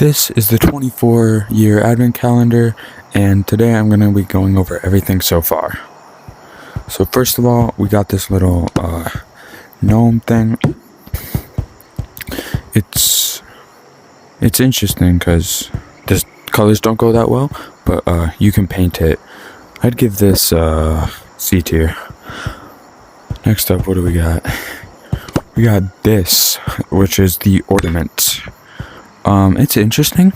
This is the 24-year advent calendar, and today I'm going to be going over everything so far. So first of all, we got this little gnome thing. It's interesting because the colors don't go that well, but you can paint it. I'd give this C tier. Next up, what do we got? We got this, which is the ornament. It's interesting.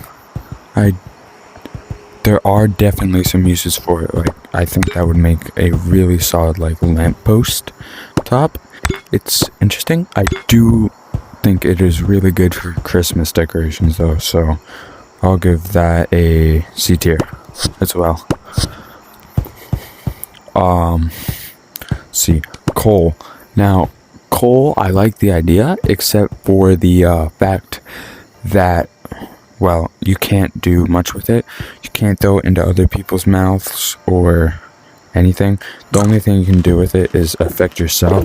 There are definitely some uses for it. Like, I think that would make a really solid, like, lamppost top. It's interesting. I do think it is really good for Christmas decorations, though, so I'll give that a C tier as well. See, coal. Now, coal, I like the idea, except for the fact that, well, you can't do much with it. You can't throw it into other people's mouths or anything. The only thing you can do with it is affect yourself.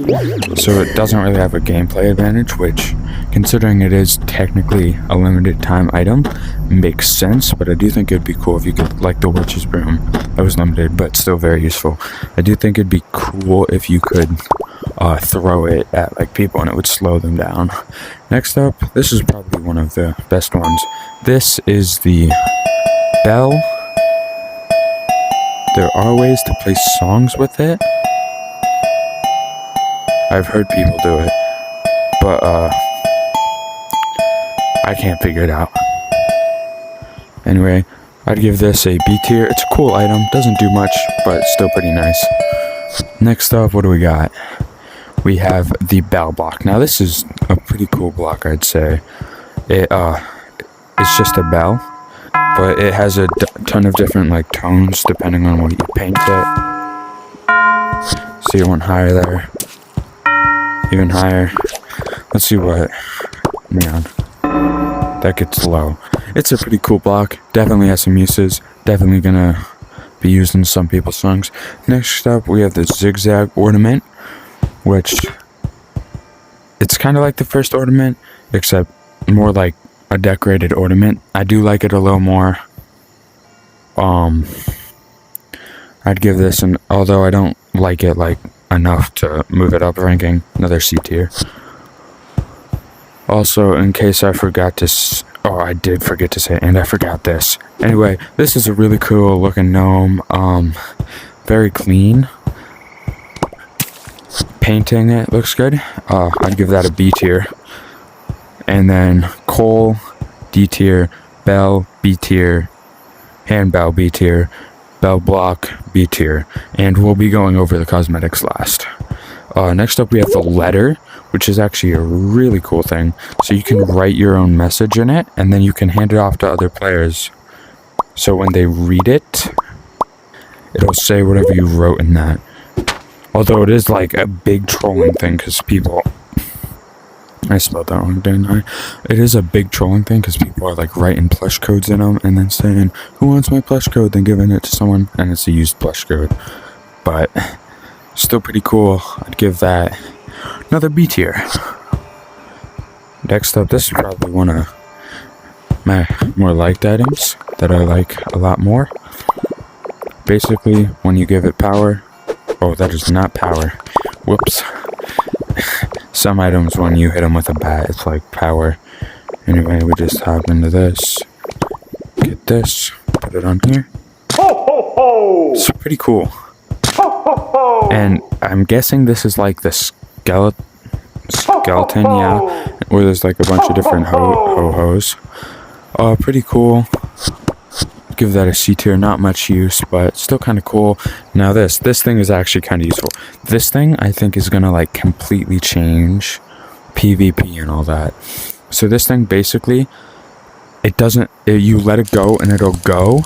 So it doesn't really have a gameplay advantage, which, considering it is technically a limited time item, makes sense. But I do think it'd be cool if you could, like the witch's broom, that was limited but still very useful. I do think it'd be cool if you could throw it at like people and it would slow them down. Next up, this is probably one of the best ones. This is the bell. There are ways to play songs with it. I've heard people do it, but I can't figure it out. Anyway, I'd give this a B tier. It's a cool item, doesn't do much, but still pretty nice. Next up, what do we got? We have the bell block. Now this is a pretty cool block, I'd say. It's just a bell, but it has a ton of different like tones depending on what you paint it. See, it went higher there, even higher. Let's see what neon. That gets low. It's a pretty cool block. Definitely has some uses. Definitely gonna be used in some people's songs. Next up, we have the zigzag ornament, which it's kind of like the first ornament, except more like a decorated ornament. I do like it a little more. I'd give this an, although I don't like it like enough to move it up ranking, another C tier. Also, in case I forgot to, I did forget to say, and I forgot this. Anyway, this is a really cool looking gnome. Very clean. Painting it looks good. I'd give that a B tier. And then coal, D tier, bell, B tier, handbell, B tier, bell block, B tier. And we'll be going over the cosmetics last. Next up, we have the letter, which is actually a really cool thing. So you can write your own message in it, and then you can hand it off to other players. So when they read it, it'll say whatever you wrote in that. Although it is like a big trolling thing, because people... I spelled that wrong, didn't I? It is a big trolling thing, because people are like writing plush codes in them, and then saying, who wants my plush code, then giving it to someone, and it's a used plush code. But, still pretty cool. I'd give that another B tier. Next up, this is probably one of my more liked items that I like a lot more. Basically, when you give it power... Oh, that is not power. Whoops. Some items, when you hit them with a bat, it's like power. Anyway, we just hop into this. Get this. Put it on here. It's pretty cool. And I'm guessing this is like the skeleton, yeah. Where there's like a bunch of different ho-hos. Pretty cool. Give that a C tier. Not much use, but still kind of cool. Now this thing is actually kind of useful. This thing I think is gonna like completely change PvP and all that. So this thing basically, you let it go and it'll go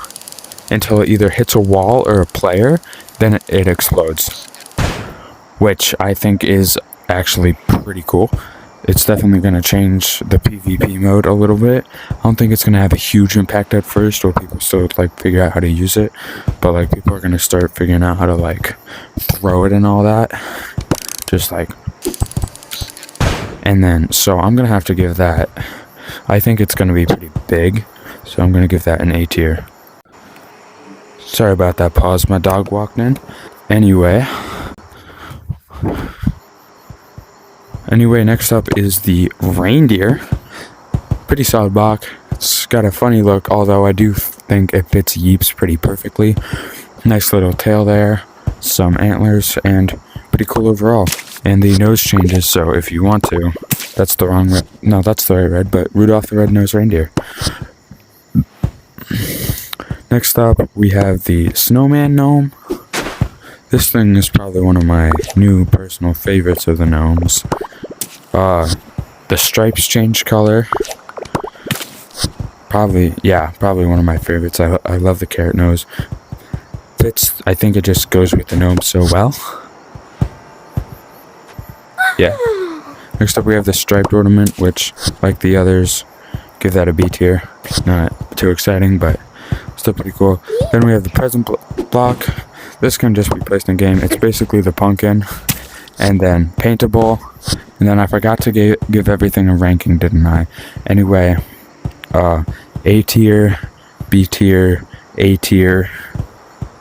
until it either hits a wall or a player, then it explodes, which I think is actually pretty cool. It's definitely going to change the PvP mode a little bit. I don't think it's going to have a huge impact at first, or people still like figure out how to use it. But like people are going to start figuring out how to like throw it and all that. Just like, and then so I'm going to have to give that I think it's going to be pretty big. So I'm gonna give that an A tier. Sorry about that pause, my dog walked in. Anyway, next up is the reindeer. Pretty solid block. It's got a funny look, although I do think it fits yeeps pretty perfectly. Nice little tail there, some antlers, and pretty cool overall. And the nose changes, so if you want to, that's the wrong red. No, that's the right red, but Rudolph the Red-Nosed Reindeer. Next up, we have the snowman gnome. This thing is probably one of my new personal favorites of the gnomes. The stripes change color. Probably one of my favorites. I love the carrot nose. Fits, I think it just goes with the gnome so well. Yeah. Next up we have the striped ornament, which, like the others, give that a B tier. Not too exciting, but still pretty cool. Then we have the present block. This can just be placed in game. It's basically the pumpkin, and then paintable, and then I forgot to give everything a ranking, didn't I? Anyway, A tier, B tier, A tier,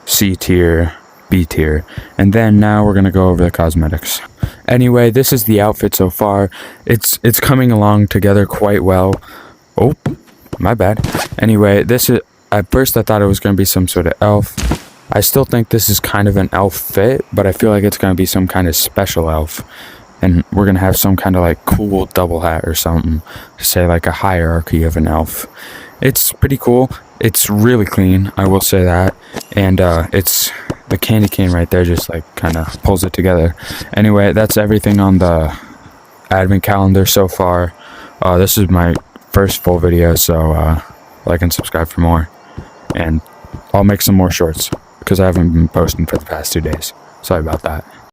C tier, B tier, and then now we're gonna go over the cosmetics. Anyway, this is the outfit so far. It's coming along together quite well. Oh, my bad. Anyway, this is, at first I thought it was gonna be some sort of elf. I still think this is kind of an elf fit, but I feel like it's gonna be some kind of special elf. And we're gonna have some kind of like cool double hat or something to say like a hierarchy of an elf. It's pretty cool. It's really clean, I will say that. And it's the candy cane right there just like kind of pulls it together. Anyway, that's everything on the advent calendar so far. This is my first full video, so like and subscribe for more. And I'll make some more shorts because I haven't been posting for the past 2 days. Sorry about that.